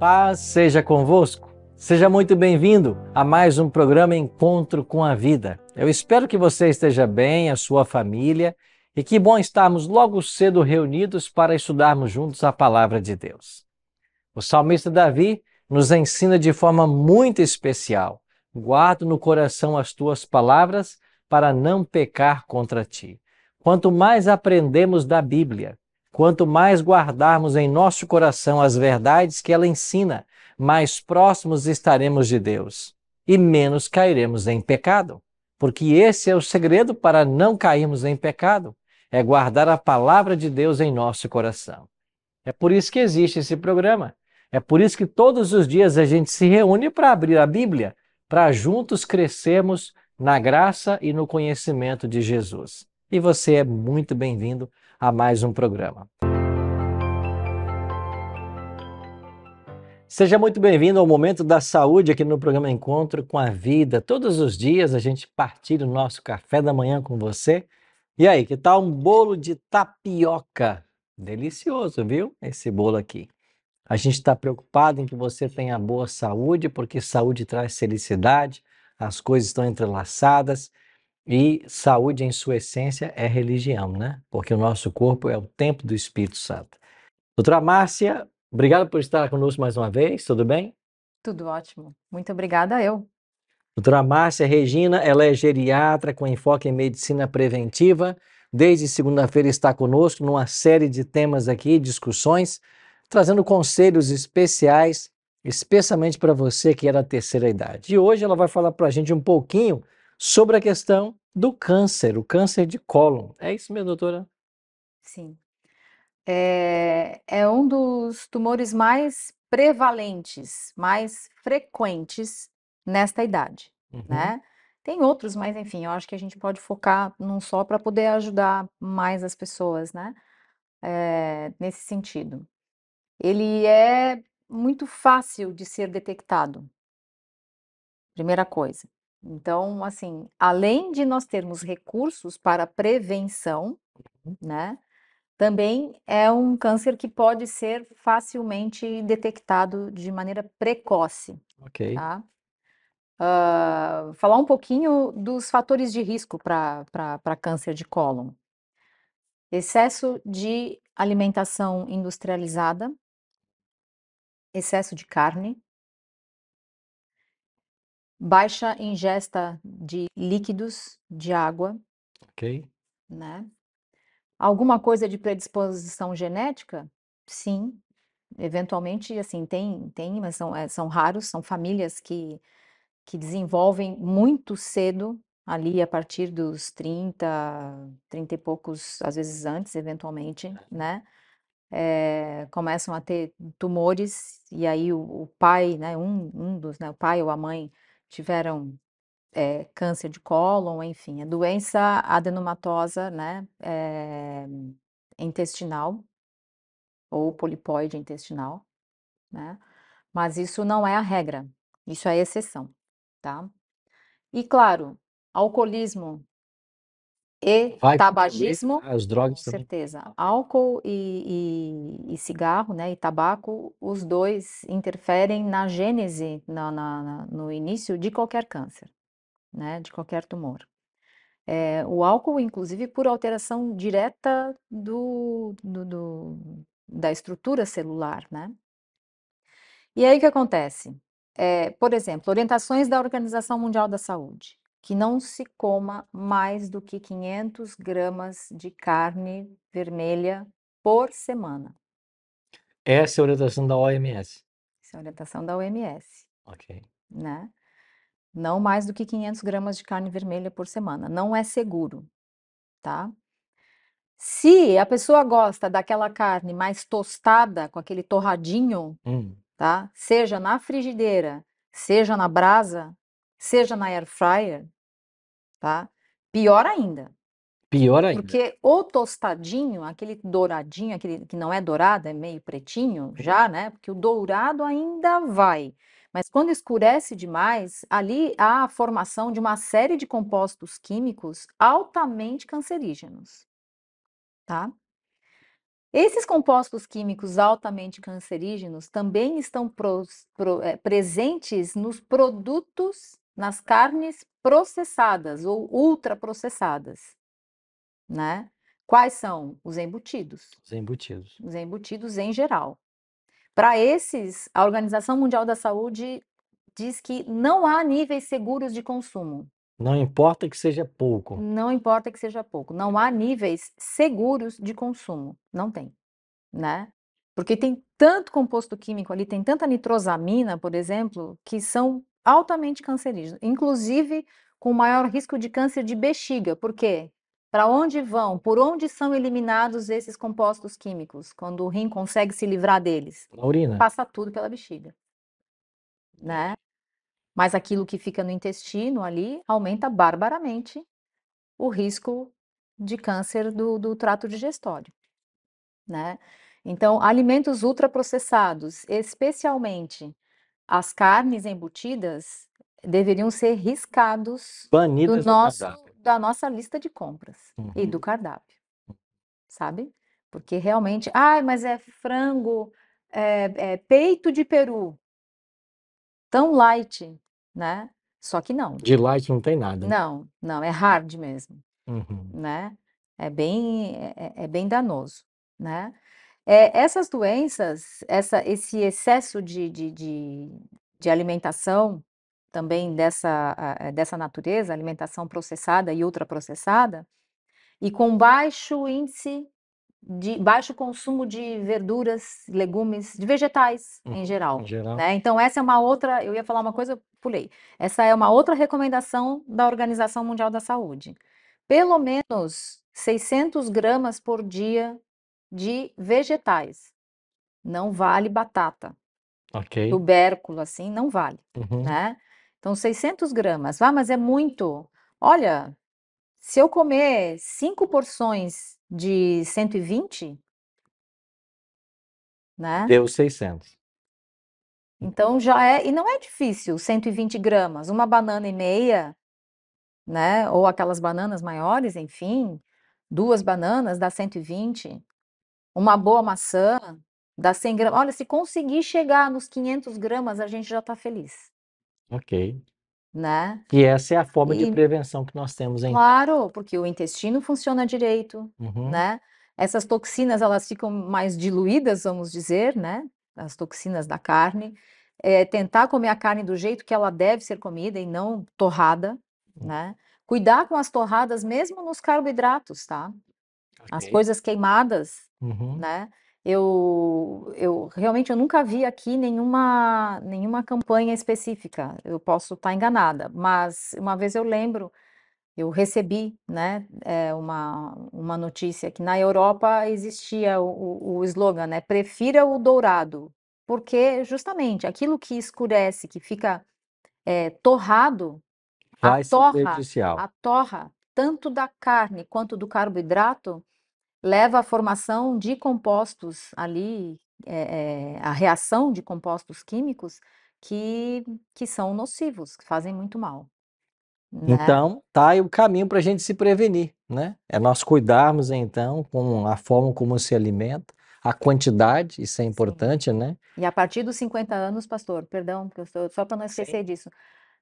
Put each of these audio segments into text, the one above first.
Paz seja convosco. Seja muito bem-vindo a mais um programa Encontro com a Vida. Eu espero que você esteja bem, a sua família, e que bom estarmos logo cedo reunidos para estudarmos juntos a palavra de Deus. O salmista Davi nos ensina de forma muito especial: guarda no coração as tuas palavras para não pecar contra ti. Quanto mais aprendemos da Bíblia, quanto mais guardarmos em nosso coração as verdades que ela ensina, mais próximos estaremos de Deus e menos cairemos em pecado. Porque esse é o segredo para não cairmos em pecado, é guardar a palavra de Deus em nosso coração. É por isso que existe esse programa. É por isso que todos os dias a gente se reúne para abrir a Bíblia, para juntos crescermos na graça e no conhecimento de Jesus. E você é muito bem-vindo a mais um programa. Seja muito bem-vindo ao Momento da Saúde aqui no programa Encontro com a Vida. Todos os dias a gente partilha o nosso café da manhã com você. E aí, que tal um bolo de tapioca? Delicioso, viu? Esse bolo aqui. A gente está preocupado em que você tenha boa saúde, porque saúde traz felicidade, as coisas estão entrelaçadas e saúde, em sua essência, é religião, né? Porque o nosso corpo é o templo do Espírito Santo. Doutora Márcia, obrigado por estar conosco mais uma vez, tudo bem? Tudo ótimo. Muito obrigada eu. Doutora Márcia Regina, ela é geriatra com enfoque em medicina preventiva. Desde segunda-feira está conosco numa série de temas aqui, discussões, trazendo conselhos especiais, especialmente para você que é da terceira idade. E hoje ela vai falar para a gente um pouquinho sobre a questão do câncer, o câncer de cólon. É isso mesmo, doutora? Sim. É um dos tumores mais prevalentes, mais frequentes nesta idade, Uhum. né? Tem outros, mas enfim, eu acho que a gente pode focar num só para poder ajudar mais as pessoas, né? Nesse sentido. Ele é muito fácil de ser detectado, primeira coisa. Então, assim, além de nós termos recursos para prevenção, né? Também é um câncer que pode ser facilmente detectado de maneira precoce, Ok. tá? Falar um pouquinho dos fatores de risco para câncer de cólon. Excesso de alimentação industrializada, excesso de carne, baixa ingesta de líquidos, de água, Ok. né? Alguma coisa de predisposição genética? Sim, eventualmente, assim, tem, mas são raros, são famílias que desenvolvem muito cedo, ali a partir dos 30 e poucos, às vezes antes, eventualmente, né? Começam a ter tumores, e aí o pai, né, um dos, né, o pai ou a mãe tiveram câncer de cólon, enfim, a doença adenomatosa, né, intestinal, ou polipoide intestinal, né? Mas isso não é a regra, isso é exceção, tá? E claro, alcoolismo e Vai contribuir, tabagismo, as com drogas também. certeza. Álcool e cigarro, né, e tabaco, os dois interferem na gênese, no início de qualquer câncer, né, de qualquer tumor. O álcool, inclusive, por alteração direta da estrutura celular, né? E aí o que acontece? Por exemplo, orientações da Organização Mundial da Saúde, que não se coma mais do que 500 gramas de carne vermelha por semana. Essa é a orientação da OMS. Essa é a orientação da OMS, Ok. né? Não mais do que 500 gramas de carne vermelha por semana. Não é seguro, tá? Se a pessoa gosta daquela carne mais tostada, com aquele torradinho, Hum. tá? Seja na frigideira, seja na brasa, seja na air fryer, tá? Pior ainda, Pior ainda. porque o tostadinho, aquele douradinho, aquele que não é dourado, é meio pretinho já, né? Porque o dourado ainda vai. Mas quando escurece demais, ali há a formação de uma série de compostos químicos altamente cancerígenos, tá? Esses compostos químicos altamente cancerígenos também estão presentes nos produtos, nas carnes processadas ou ultraprocessadas, né? Quais são? Os embutidos. Os embutidos. Os embutidos em geral. Para esses, a Organização Mundial da Saúde diz que não há níveis seguros de consumo. Não importa que seja pouco. Não importa que seja pouco. Não há níveis seguros de consumo. Não tem, né? Porque tem tanto composto químico ali, tem tanta nitrosamina, por exemplo, que são altamente cancerígenos, inclusive com maior risco de câncer de bexiga. Por quê? Para onde vão? Por onde são eliminados esses compostos químicos? Quando o rim consegue se livrar deles? Na urina. Passa tudo pela bexiga, né? Mas aquilo que fica no intestino ali aumenta barbaramente o risco de câncer do trato digestório, né? Então, alimentos ultraprocessados, especialmente as carnes embutidas, deveriam ser riscados Banidas do cardápio. da nossa lista de compras e do cardápio, sabe? Porque realmente, mas é frango, é peito de peru, tão light, né? Só que não. De light não tem nada. Não, não, é hard mesmo, Uhum. né? É bem danoso, né? Essas doenças, esse excesso de alimentação, também dessa natureza, alimentação processada e ultraprocessada, e com baixo consumo de verduras, legumes, de vegetais em geral, Em geral. né? Então essa é uma outra, eu ia falar uma coisa, pulei. Essa é uma outra recomendação da Organização Mundial da Saúde. Pelo menos 600 gramas por dia de vegetais. Não vale batata, Ok. tubérculo, assim, não vale, Uhum. né? Então 600 gramas. Mas é muito. Olha, se eu comer 5 porções de 120, né? Deu 600. Então já é, e não é difícil, 120 gramas, uma banana e meia, né? Ou aquelas bananas maiores, enfim, 2 bananas dá 120, uma boa maçã dá 100 gramas. Olha, se conseguir chegar nos 500 gramas, a gente já está feliz, Ok. né? E essa é a forma de E prevenção que nós temos em. claro, porque o intestino funciona direito, Uhum. né? Essas toxinas, elas ficam mais diluídas, vamos dizer, né? As toxinas da carne. Tentar comer a carne do jeito que ela deve ser comida e não torrada, né? Cuidar com as torradas mesmo nos carboidratos, tá? As Ok. coisas queimadas, Uhum. né? Eu realmente eu nunca vi aqui nenhuma campanha específica. Eu posso estar enganada, mas uma vez eu lembro, eu recebi, né, uma notícia que na Europa existia o slogan, né, prefira o dourado, porque justamente aquilo que escurece, que fica torrado, a Vai ser torra, prejudicial. a torra, tanto da carne quanto do carboidrato, leva à formação de compostos ali, a reação de compostos químicos que são nocivos, que fazem muito mal, né? Então, tá aí o caminho para a gente se prevenir, né? É nós cuidarmos, então, com a forma como se alimenta, a quantidade, isso é Sim. importante, né? E a partir dos 50 anos, pastor, perdão, porque só para não Sim. esquecer disso,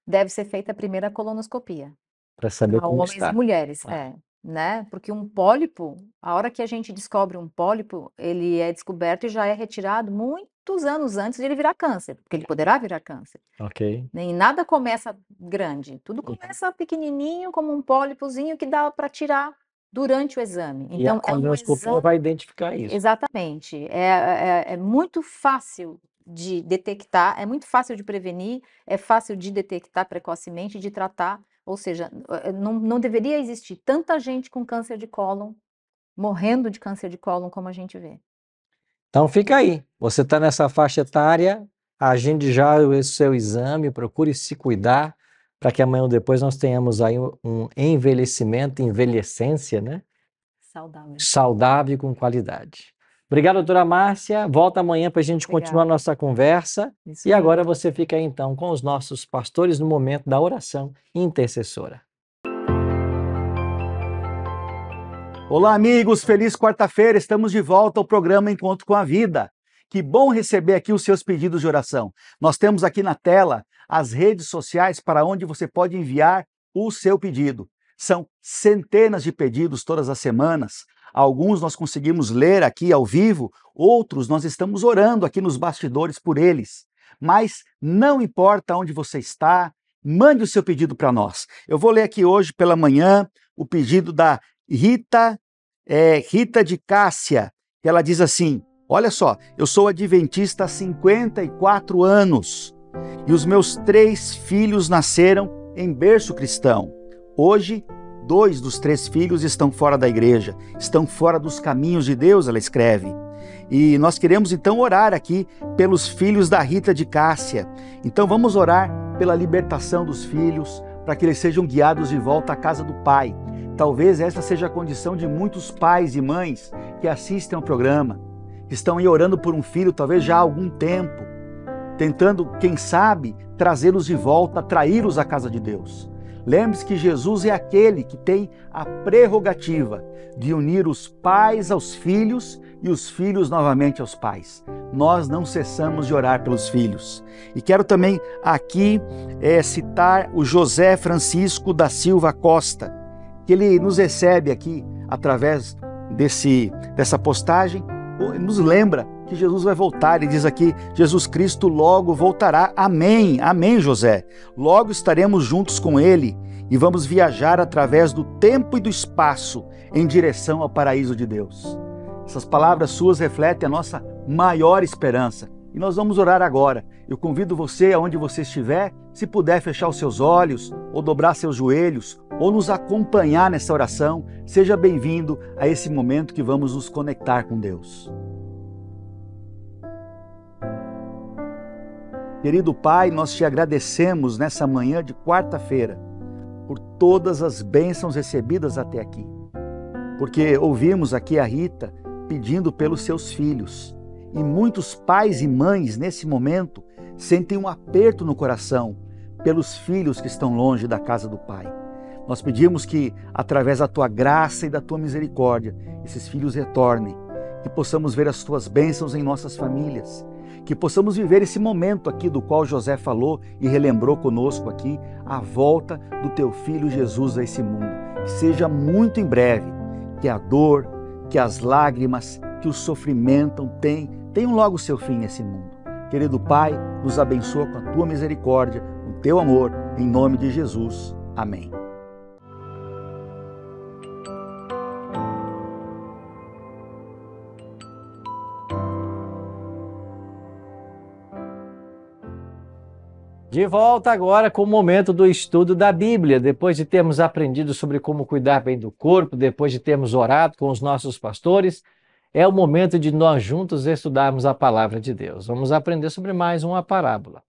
deve ser feita a primeira colonoscopia. Para saber Para como homens e está. mulheres, Ah, né? Porque um pólipo, a hora que a gente descobre um pólipo, ele é descoberto e já é retirado muitos anos antes de ele virar câncer, porque ele poderá virar câncer. ok. Nem nada começa grande, tudo começa pequenininho, como um pólipozinho que dá para tirar durante o exame. E a Então, é um colonoscopia exame. vai identificar isso. Exatamente. É muito fácil de detectar, é muito fácil de prevenir, é fácil de detectar precocemente e de tratar. Ou seja, não deveria existir tanta gente com câncer de cólon, morrendo de câncer de cólon, como a gente vê. Então fica aí. Você está nessa faixa etária, agende já o seu exame, procure se cuidar, para que amanhã ou depois nós tenhamos aí um envelhecimento, envelhecência, né? Saudável. Saudável e com qualidade. Obrigado, doutora Márcia. Volta amanhã para a gente continuar a Obrigada. nossa conversa. Isso E agora mesmo. você fica aí, então com os nossos pastores no momento da oração intercessora. Olá, amigos, feliz quarta-feira, estamos de volta ao programa Encontro com a Vida. Que bom receber aqui os seus pedidos de oração. Nós temos aqui na tela as redes sociais para onde você pode enviar o seu pedido. São centenas de pedidos todas as semanas. Alguns nós conseguimos ler aqui ao vivo, outros nós estamos orando aqui nos bastidores por eles. Mas não importa onde você está, mande o seu pedido para nós. Eu vou ler aqui hoje pela manhã o pedido da Rita de Cássia, que ela diz assim: olha só, eu sou adventista há 54 anos e os meus 3 filhos nasceram em berço cristão. Hoje, 2 dos 3 filhos estão fora da igreja, estão fora dos caminhos de Deus, ela escreve. E nós queremos então orar aqui pelos filhos da Rita de Cássia. Então vamos orar pela libertação dos filhos, para que eles sejam guiados de volta à casa do Pai. Talvez essa seja a condição de muitos pais e mães que assistem ao programa, que estão aí orando por um filho, talvez já há algum tempo, tentando, quem sabe, trazê-los de volta, atraí-los à casa de Deus. Lembre-se que Jesus é aquele que tem a prerrogativa de unir os pais aos filhos e os filhos novamente aos pais. Nós não cessamos de orar pelos filhos. E quero também aqui citar o José Francisco da Silva Costa, que ele nos recebe aqui através dessa postagem, nos lembra que Jesus vai voltar. Ele diz aqui: Jesus Cristo logo voltará. Amém, amém, José. Logo estaremos juntos com ele e vamos viajar através do tempo e do espaço em direção ao paraíso de Deus. Essas palavras suas refletem a nossa maior esperança. E nós vamos orar agora. Eu convido você, aonde você estiver, se puder fechar os seus olhos, ou dobrar seus joelhos, ou nos acompanhar nessa oração, seja bem-vindo a esse momento que vamos nos conectar com Deus. Querido Pai, nós te agradecemos nessa manhã de quarta-feira por todas as bênçãos recebidas até aqui. Porque ouvimos aqui a Rita pedindo pelos seus filhos. E muitos pais e mães, nesse momento, sentem um aperto no coração pelos filhos que estão longe da casa do Pai. Nós pedimos que, através da Tua graça e da Tua misericórdia, esses filhos retornem, que possamos ver as Tuas bênçãos em nossas famílias, que possamos viver esse momento aqui do qual José falou e relembrou conosco aqui, a volta do Teu Filho Jesus a esse mundo. Seja muito em breve, que a dor, que as lágrimas, que o sofrimento tenham logo seu fim nesse mundo. Querido Pai, nos abençoa com a Tua misericórdia, com o Teu amor, em nome de Jesus. Amém. De volta agora com o momento do estudo da Bíblia. Depois de termos aprendido sobre como cuidar bem do corpo, depois de termos orado com os nossos pastores, é o momento de nós juntos estudarmos a palavra de Deus. Vamos aprender sobre mais uma parábola.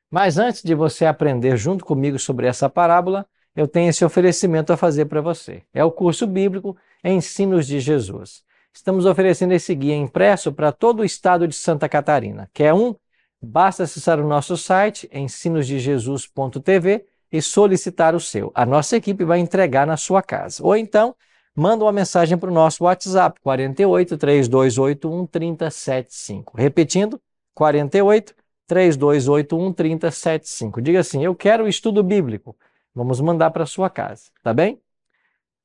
Mas antes de você aprender junto comigo sobre essa parábola, eu tenho esse oferecimento a fazer para você. É o curso bíblico Ensinos de Jesus. Estamos oferecendo esse guia impresso para todo o estado de Santa Catarina. Quer um? Basta acessar o nosso site, ensinosdejesus.tv, e solicitar o seu. A nossa equipe vai entregar na sua casa. Ou então, manda uma mensagem para o nosso WhatsApp, 48 3281 3075. Repetindo, 48 3281 3075. Diga assim: eu quero o estudo bíblico. Vamos mandar para a sua casa, tá bem?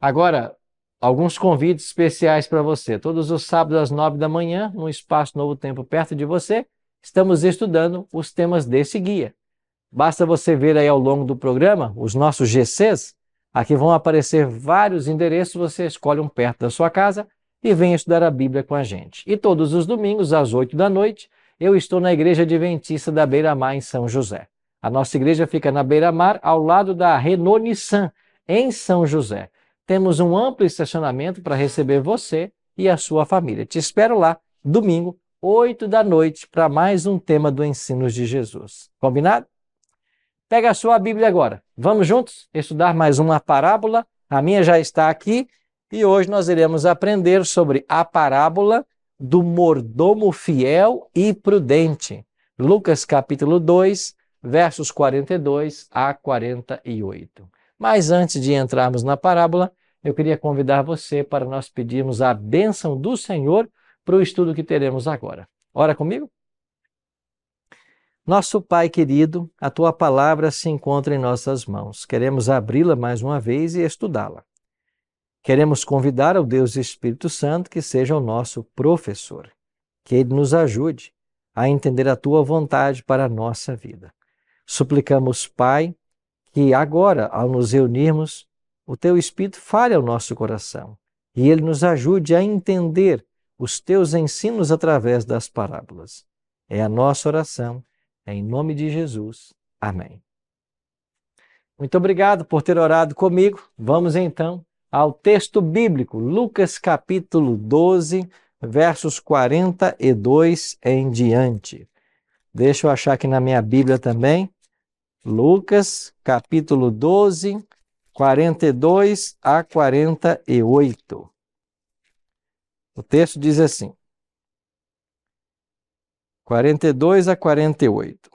Agora, alguns convites especiais para você. Todos os sábados às 9 da manhã, no Espaço Novo Tempo perto de você, estamos estudando os temas desse guia. Basta você ver aí ao longo do programa os nossos GCs. Aqui vão aparecer vários endereços, você escolhe um perto da sua casa e vem estudar a Bíblia com a gente. E todos os domingos, às 8 da noite, eu estou na Igreja Adventista da Beira-Mar, em São José. A nossa igreja fica na Beira-Mar, ao lado da Renault Nissan, em São José. Temos um amplo estacionamento para receber você e a sua família. Te espero lá, domingo, 8 da noite, para mais um tema do Ensinos de Jesus. Combinado? Pega a sua Bíblia agora. Vamos juntos estudar mais uma parábola. A minha já está aqui e hoje nós iremos aprender sobre a parábola do mordomo fiel e prudente. Lucas capítulo 2, versos 42 a 48. Mas antes de entrarmos na parábola, eu queria convidar você para nós pedirmos a bênção do Senhor para o estudo que teremos agora. Ora comigo? Nosso Pai querido, a Tua palavra se encontra em nossas mãos. Queremos abri-la mais uma vez e estudá-la. Queremos convidar ao Deus Espírito Santo que seja o nosso professor, que Ele nos ajude a entender a Tua vontade para a nossa vida. Suplicamos, Pai, que agora, ao nos reunirmos, o Teu Espírito fale ao nosso coração e Ele nos ajude a entender os Teus ensinos através das parábolas. É a nossa oração, em nome de Jesus. Amém. Muito obrigado por ter orado comigo. Vamos então ao texto bíblico, Lucas capítulo 12, versos 42 em diante. Deixa eu achar aqui na minha Bíblia também. Lucas capítulo 12, 42 a 48. O texto diz assim, 42 a 48.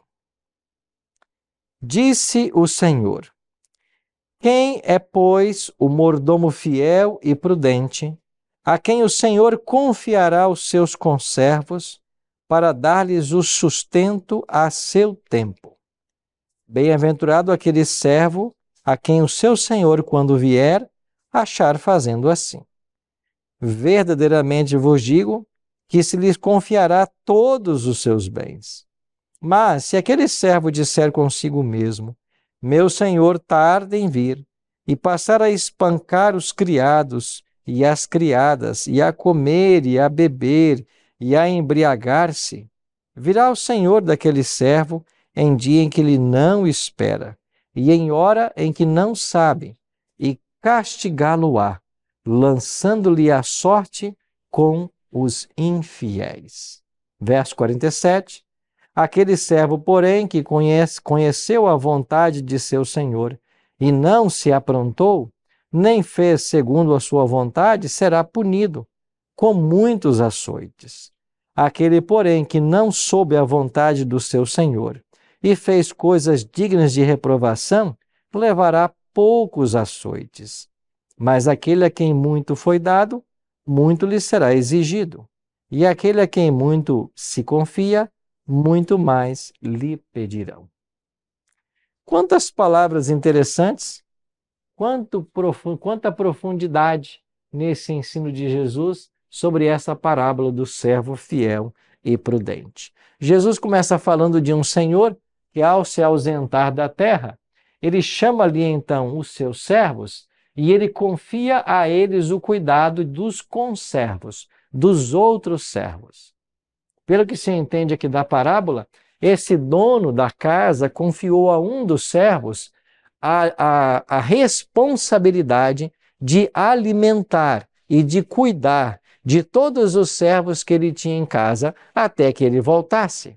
Disse o Senhor: quem é, pois, o mordomo fiel e prudente, a quem o Senhor confiará os seus conservos para dar-lhes o sustento a seu tempo? Bem-aventurado aquele servo a quem o seu Senhor, quando vier, achar fazendo assim. Verdadeiramente vos digo que se lhes confiará todos os seus bens. Mas se aquele servo disser consigo mesmo: meu senhor tarda em vir, e passar a espancar os criados e as criadas, e a comer e a beber e a embriagar-se, virá o senhor daquele servo em dia em que ele não espera, e em hora em que não sabe, e castigá-lo-á, lançando-lhe a sorte com os infiéis. Verso 47. Aquele servo, porém, que conheceu a vontade de seu senhor e não se aprontou, nem fez segundo a sua vontade, será punido com muitos açoites. Aquele, porém, que não soube a vontade do seu senhor e fez coisas dignas de reprovação, levará poucos açoites. Mas aquele a quem muito foi dado, muito lhe será exigido. E aquele a quem muito se confia, muito mais lhe pedirão. Quantas palavras interessantes, quanta profundidade nesse ensino de Jesus sobre essa parábola do servo fiel e prudente. Jesus começa falando de um senhor que, ao se ausentar da terra, ele chama ali então os seus servos e ele confia a eles o cuidado dos conservos, dos outros servos. Pelo que se entende aqui da parábola, esse dono da casa confiou a um dos servos a responsabilidade de alimentar e de cuidar de todos os servos que ele tinha em casa até que ele voltasse.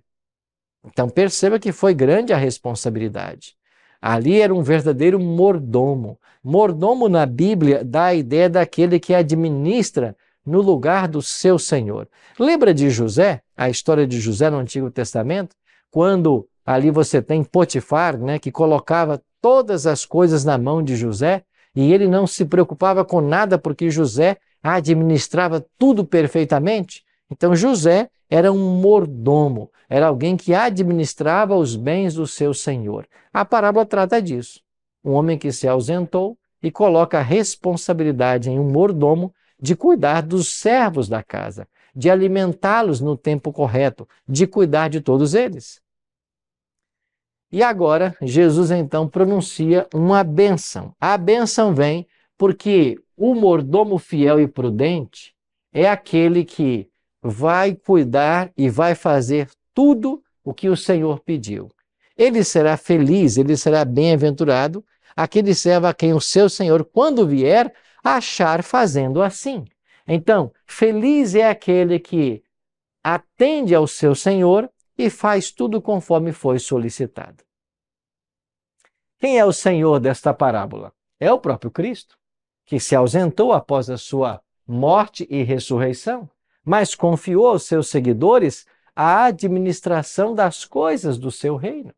Então perceba que foi grande a responsabilidade. Ali era um verdadeiro mordomo. Mordomo na Bíblia dá a ideia daquele que administra no lugar do seu senhor. Lembra de José, a história de José no Antigo Testamento? Quando ali você tem Potifar, que colocava todas as coisas na mão de José e ele não se preocupava com nada porque José administrava tudo perfeitamente. Então José era um mordomo, era alguém que administrava os bens do seu senhor. A parábola trata disso. Um homem que se ausentou e coloca a responsabilidade em um mordomo de cuidar dos servos da casa, de alimentá-los no tempo correto, de cuidar de todos eles. E agora, Jesus então pronuncia uma bênção. A bênção vem porque o mordomo fiel e prudente é aquele que vai cuidar e vai fazer tudo o que o Senhor pediu. Ele será feliz, ele será bem-aventurado, aquele servo a quem o seu Senhor, quando vier, achar fazendo assim. Então, feliz é aquele que atende ao seu Senhor e faz tudo conforme foi solicitado. Quem é o Senhor desta parábola? É o próprio Cristo, que se ausentou após a sua morte e ressurreição, mas confiou aos seus seguidores a administração das coisas do seu reino.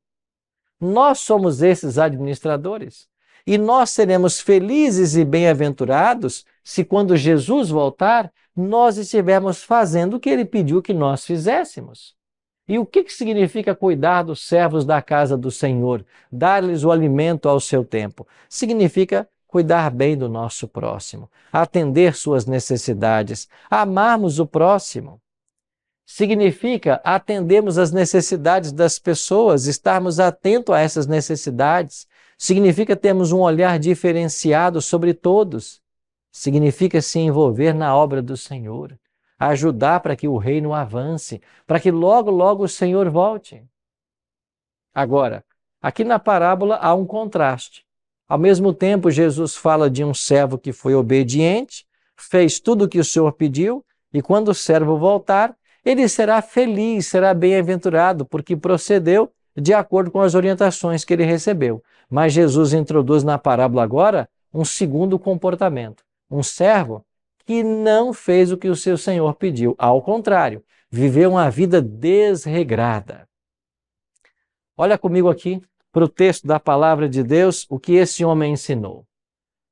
Nós somos esses administradores. E nós seremos felizes e bem-aventurados se, quando Jesus voltar, nós estivermos fazendo o que ele pediu que nós fizéssemos. E o que significa cuidar dos servos da casa do Senhor, dar-lhes o alimento ao seu tempo? Significa cuidar bem do nosso próximo, atender suas necessidades, amarmos o próximo. Significa atendermos as necessidades das pessoas, estarmos atentos a essas necessidades. Significa termos um olhar diferenciado sobre todos. Significa se envolver na obra do Senhor, ajudar para que o reino avance, para que logo, logo o Senhor volte. Agora, aqui na parábola há um contraste. Ao mesmo tempo, Jesus fala de um servo que foi obediente, fez tudo o que o Senhor pediu, e quando o servo voltar, ele será feliz, será bem-aventurado, porque procedeu de acordo com as orientações que ele recebeu. Mas Jesus introduz na parábola agora um segundo comportamento. Um servo que não fez o que o seu senhor pediu. Ao contrário, viveu uma vida desregrada. Olha comigo aqui para o texto da palavra de Deus, o que esse homem ensinou.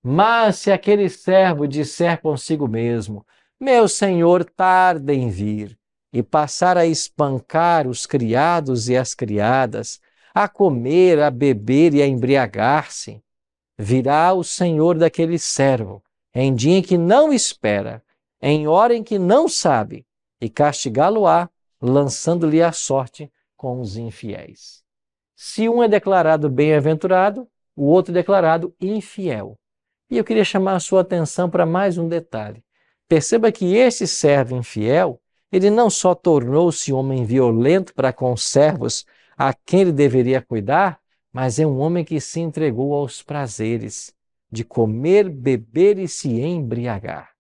Mas se aquele servo disser consigo mesmo, meu senhor tarda em vir, e passar a espancar os criados e as criadas, a comer, a beber e a embriagar-se, virá o senhor daquele servo, em dia em que não espera, em hora em que não sabe, e castigá-lo-á, lançando-lhe a sorte com os infiéis. Se um é declarado bem-aventurado, o outro é declarado infiel. E eu queria chamar a sua atenção para mais um detalhe. Perceba que este servo infiel, ele não só tornou-se homem violento para com os servos a quem ele deveria cuidar, mas é um homem que se entregou aos prazeres de comer, beber e se embriagar.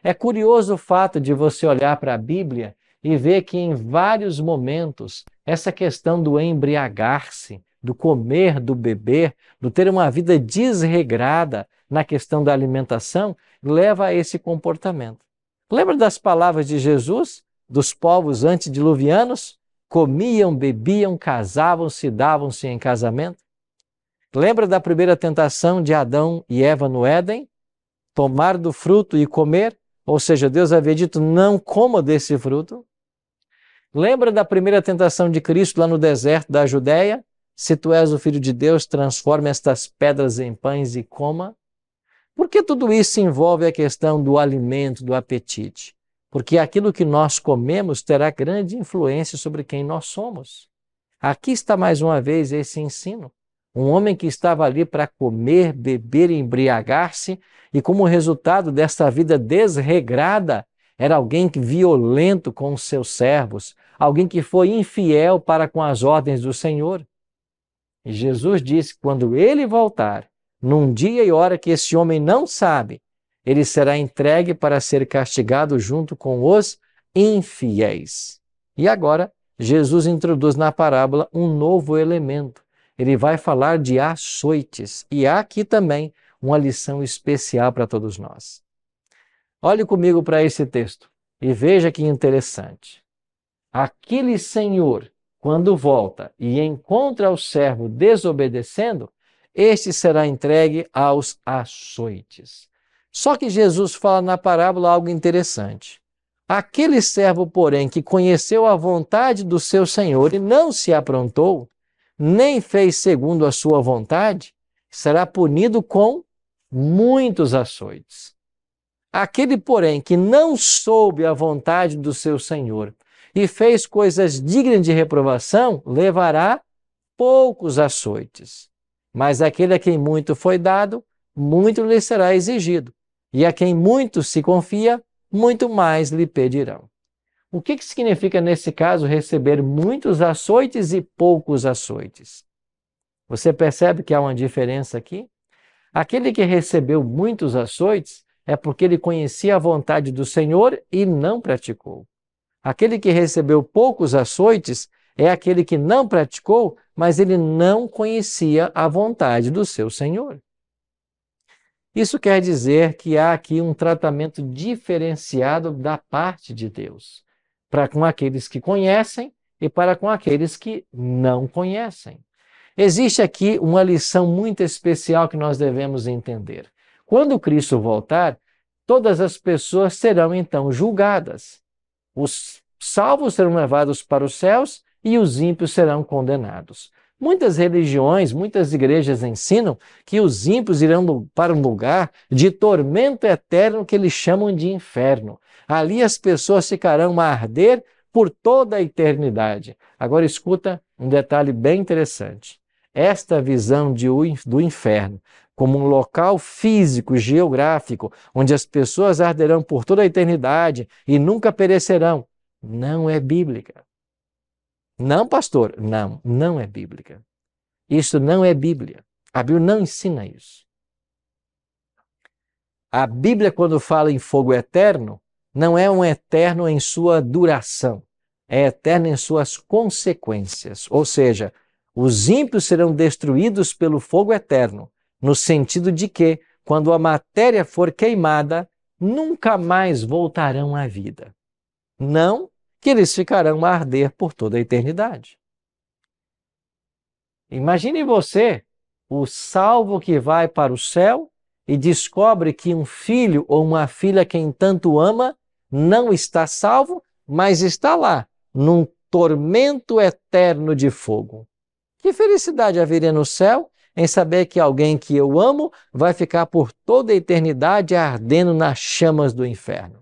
É curioso o fato de você olhar para a Bíblia e ver que em vários momentos essa questão do embriagar-se, do comer, do beber, do ter uma vida desregrada na questão da alimentação, leva a esse comportamento. Lembra das palavras de Jesus, dos povos antediluvianos? Comiam, bebiam, casavam-se, davam-se em casamento. Lembra da primeira tentação de Adão e Eva no Éden? Tomar do fruto e comer? Ou seja, Deus havia dito, não coma desse fruto. Lembra da primeira tentação de Cristo lá no deserto da Judéia? Se tu és o Filho de Deus, transforme estas pedras em pães e coma. Por que tudo isso envolve a questão do alimento, do apetite? Porque aquilo que nós comemos terá grande influência sobre quem nós somos. Aqui está mais uma vez esse ensino. Um homem que estava ali para comer, beber e embriagar-se, e como resultado desta vida desregrada, era alguém violento com os seus servos, alguém que foi infiel para com as ordens do Senhor. E Jesus disse que quando ele voltar, num dia e hora que esse homem não sabe, ele será entregue para ser castigado junto com os infiéis. E agora, Jesus introduz na parábola um novo elemento. Ele vai falar de açoites. E há aqui também uma lição especial para todos nós. Olhe comigo para esse texto e veja que interessante. Aquele senhor, quando volta e encontra o servo desobedecendo, este será entregue aos açoites. Só que Jesus fala na parábola algo interessante. Aquele servo, porém, que conheceu a vontade do seu senhor e não se aprontou, nem fez segundo a sua vontade, será punido com muitos açoites. Aquele, porém, que não soube a vontade do seu senhor e fez coisas dignas de reprovação, levará poucos açoites. Mas aquele a quem muito foi dado, muito lhe será exigido. E a quem muito se confia, muito mais lhe pedirão. O que significa, nesse caso, receber muitos açoites e poucos açoites? Você percebe que há uma diferença aqui? Aquele que recebeu muitos açoites é porque ele conhecia a vontade do Senhor e não praticou. Aquele que recebeu poucos açoites é aquele que não praticou, mas ele não conhecia a vontade do seu Senhor. Isso quer dizer que há aqui um tratamento diferenciado da parte de Deus, para com aqueles que conhecem e para com aqueles que não conhecem. Existe aqui uma lição muito especial que nós devemos entender. Quando Cristo voltar, todas as pessoas serão então julgadas. Os salvos serão levados para os céus e os ímpios serão condenados. Muitas religiões, muitas igrejas ensinam que os ímpios irão para um lugar de tormento eterno que eles chamam de inferno. Ali as pessoas ficarão a arder por toda a eternidade. Agora escuta um detalhe bem interessante. Esta visão do inferno como um local físico, geográfico, onde as pessoas arderão por toda a eternidade e nunca perecerão, não é bíblica. Não, pastor, não é bíblica. Isso não é Bíblia. A Bíblia não ensina isso. A Bíblia, quando fala em fogo eterno, não é um eterno em sua duração, é eterno em suas consequências. Ou seja, os ímpios serão destruídos pelo fogo eterno, no sentido de que, quando a matéria for queimada, nunca mais voltarão à vida. Não que eles ficarão a arder por toda a eternidade. Imagine você, o salvo que vai para o céu e descobre que um filho ou uma filha quem tanto ama não está salvo, mas está lá, num tormento eterno de fogo. Que felicidade haveria no céu em saber que alguém que eu amo vai ficar por toda a eternidade ardendo nas chamas do inferno.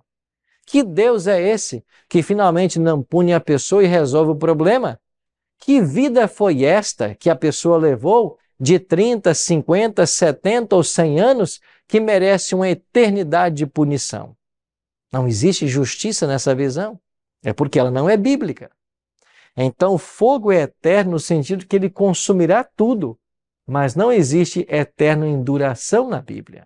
Que Deus é esse que finalmente não pune a pessoa e resolve o problema? Que vida foi esta que a pessoa levou de 30, 50, 70 ou 100 anos que merece uma eternidade de punição? Não existe justiça nessa visão. É porque ela não é bíblica. Então, o fogo é eterno no sentido que ele consumirá tudo, mas não existe eterno em duração na Bíblia.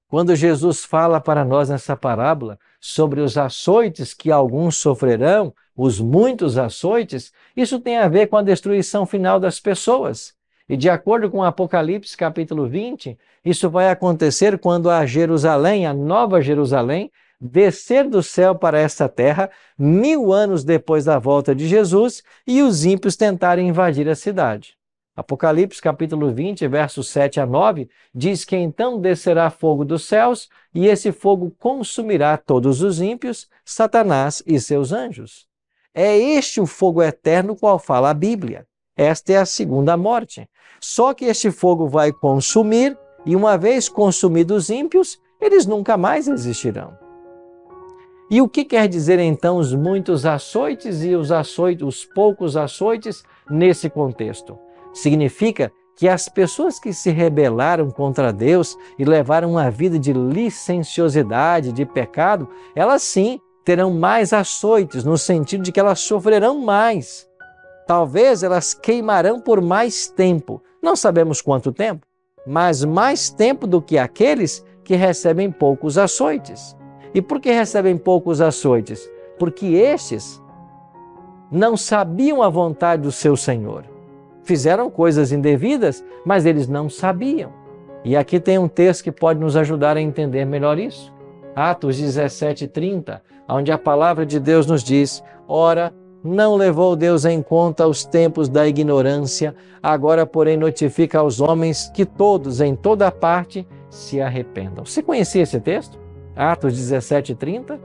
Quando Jesus fala para nós nessa parábola sobre os açoites que alguns sofrerão, os muitos açoites, isso tem a ver com a destruição final das pessoas. E de acordo com Apocalipse capítulo 20, isso vai acontecer quando a Jerusalém, a nova Jerusalém, descer do céu para esta terra 1000 anos depois da volta de Jesus e os ímpios tentarem invadir a cidade. Apocalipse capítulo 20, versos 7 a 9, diz que então descerá fogo dos céus e esse fogo consumirá todos os ímpios, Satanás e seus anjos. É este o fogo eterno qual fala a Bíblia. Esta é a segunda morte. Só que este fogo vai consumir e uma vez consumidos os ímpios, eles nunca mais existirão. E o que quer dizer então os muitos açoites e os poucos açoites nesse contexto? Significa que as pessoas que se rebelaram contra Deus e levaram uma vida de licenciosidade, de pecado, elas sim terão mais açoites, no sentido de que elas sofrerão mais. Talvez elas queimarão por mais tempo, não sabemos quanto tempo, mas mais tempo do que aqueles que recebem poucos açoites. E por que recebem poucos açoites? Porque estes não sabiam a vontade do seu Senhor. Fizeram coisas indevidas, mas eles não sabiam. E aqui tem um texto que pode nos ajudar a entender melhor isso. Atos 17:30, onde a palavra de Deus nos diz: ora, não levou Deus em conta os tempos da ignorância, agora, porém, notifica aos homens que todos, em toda parte, se arrependam. Você conhecia esse texto? Atos 17:30.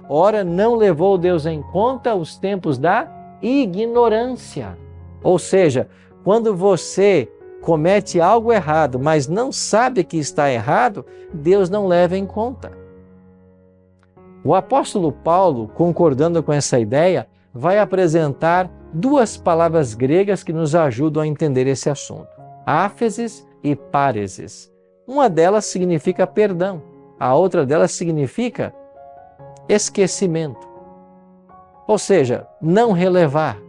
Ora, não levou Deus em conta os tempos da ignorância. Ou seja, quando você comete algo errado, mas não sabe que está errado, Deus não leva em conta. O apóstolo Paulo, concordando com essa ideia, vai apresentar duas palavras gregas que nos ajudam a entender esse assunto: áfesis e páresis. Uma delas significa perdão, a outra delas significa esquecimento. Ou seja, não relevar.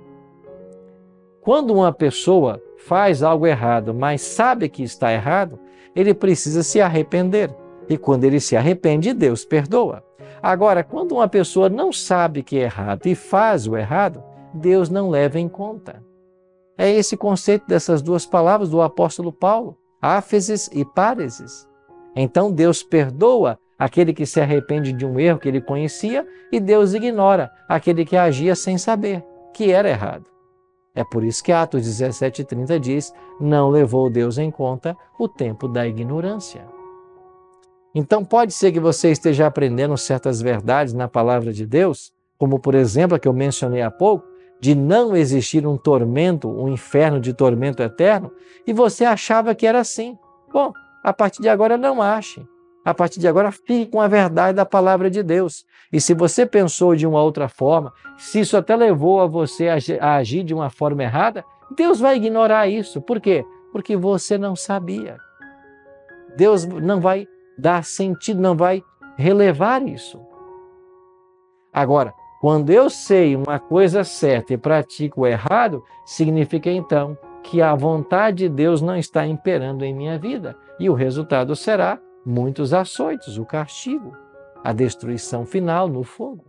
Quando uma pessoa faz algo errado, mas sabe que está errado, ele precisa se arrepender. E quando ele se arrepende, Deus perdoa. Agora, quando uma pessoa não sabe que é errado e faz o errado, Deus não leva em conta. É esse conceito dessas duas palavras do apóstolo Paulo, áfesis e páresis. Então Deus perdoa aquele que se arrepende de um erro que ele conhecia e Deus ignora aquele que agia sem saber que era errado. É por isso que Atos 17:30 diz: não levou Deus em conta o tempo da ignorância. Então pode ser que você esteja aprendendo certas verdades na palavra de Deus, como por exemplo a que eu mencionei há pouco, de não existir um tormento, um inferno de tormento eterno, e você achava que era assim. Bom, a partir de agora não ache. A partir de agora fique com a verdade da palavra de Deus. E se você pensou de uma outra forma, se isso até levou a você a agir de uma forma errada, Deus vai ignorar isso. Por quê? Porque você não sabia. Deus não vai dar sentido, não vai relevar isso. Agora, quando eu sei uma coisa certa e pratico o errado, significa então que a vontade de Deus não está imperando em minha vida. E o resultado será muitos açoites, o castigo, a destruição final no fogo.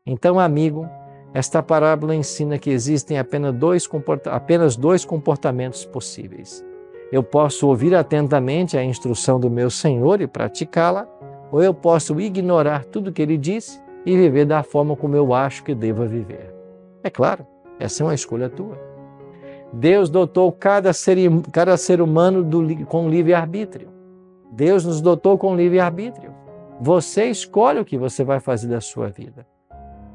Então, amigo, esta parábola ensina que existem apenas dois comportamentos possíveis. Eu posso ouvir atentamente a instrução do meu Senhor e praticá-la, ou eu posso ignorar tudo que ele disse e viver da forma como eu acho que deva viver. É claro, essa é uma escolha tua. Deus dotou cada ser humano com livre-arbítrio. Deus nos dotou com livre-arbítrio. Você escolhe o que você vai fazer da sua vida.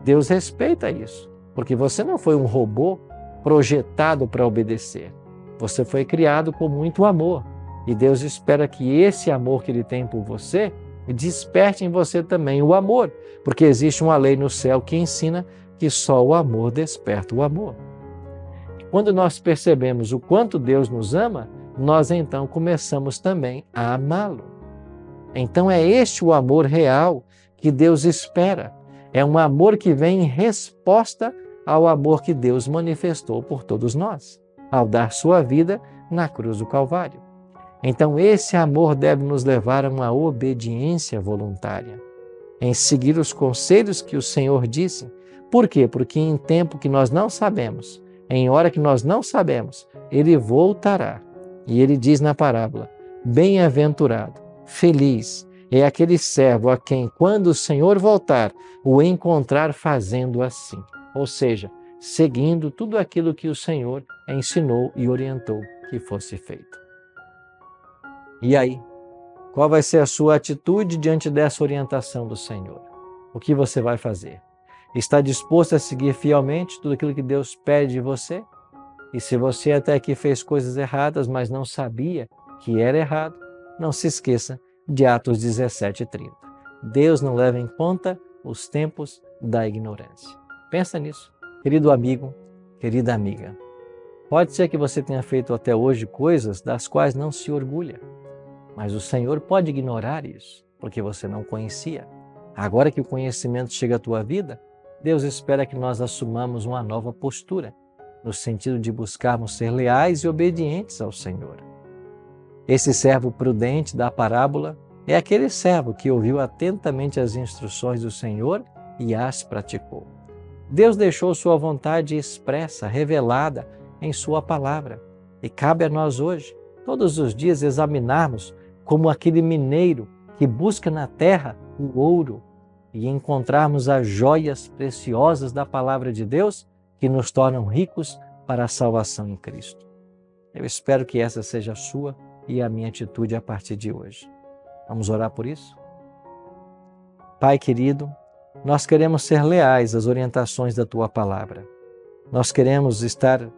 Deus respeita isso, porque você não foi um robô projetado para obedecer. Você foi criado com muito amor. E Deus espera que esse amor que Ele tem por você desperte em você também o amor, porque existe uma lei no céu que ensina que só o amor desperta o amor. Quando nós percebemos o quanto Deus nos ama, nós então começamos também a amá-lo. Então é este o amor real que Deus espera. É um amor que vem em resposta ao amor que Deus manifestou por todos nós, ao dar sua vida na cruz do Calvário. Então esse amor deve nos levar a uma obediência voluntária, em seguir os conselhos que o Senhor disse. Por quê? Porque em tempo que nós não sabemos, em hora que nós não sabemos, Ele voltará. E Ele diz na parábola: bem-aventurado, feliz é aquele servo a quem, quando o Senhor voltar, o encontrar fazendo assim. Ou seja, seguindo tudo aquilo que o Senhor ensinou e orientou que fosse feito. E aí, qual vai ser a sua atitude diante dessa orientação do Senhor? O que você vai fazer? Está disposto a seguir fielmente tudo aquilo que Deus pede de você? E se você até aqui fez coisas erradas, mas não sabia que era errado, não se esqueça de Atos 17:30. Deus não leva em conta os tempos da ignorância. Pensa nisso, querido amigo, querida amiga. Pode ser que você tenha feito até hoje coisas das quais não se orgulha, mas o Senhor pode ignorar isso, porque você não conhecia. Agora que o conhecimento chega à tua vida, Deus espera que nós assumamos uma nova postura, no sentido de buscarmos ser leais e obedientes ao Senhor. Esse servo prudente da parábola é aquele servo que ouviu atentamente as instruções do Senhor e as praticou. Deus deixou sua vontade expressa, revelada em sua palavra. E cabe a nós hoje, todos os dias, examinarmos como aquele mineiro que busca na terra o ouro e encontrarmos as joias preciosas da palavra de Deus que nos tornam ricos para a salvação em Cristo. Eu espero que essa seja a sua e a minha atitude a partir de hoje. Vamos orar por isso? Pai querido, nós queremos ser leais às orientações da Tua palavra. Nós queremos estar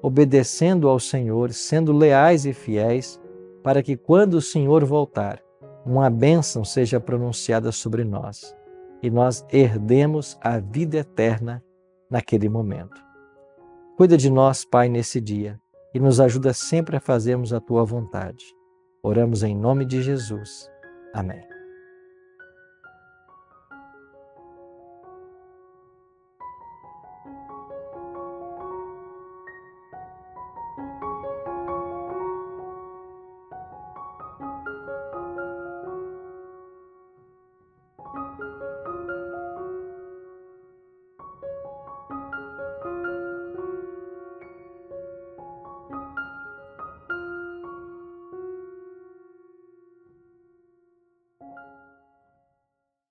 obedecendo ao Senhor, sendo leais e fiéis, para que quando o Senhor voltar, uma bênção seja pronunciada sobre nós e nós herdemos a vida eterna naquele momento. Cuida de nós, Pai, nesse dia e nos ajuda sempre a fazermos a Tua vontade. Oramos em nome de Jesus. Amém.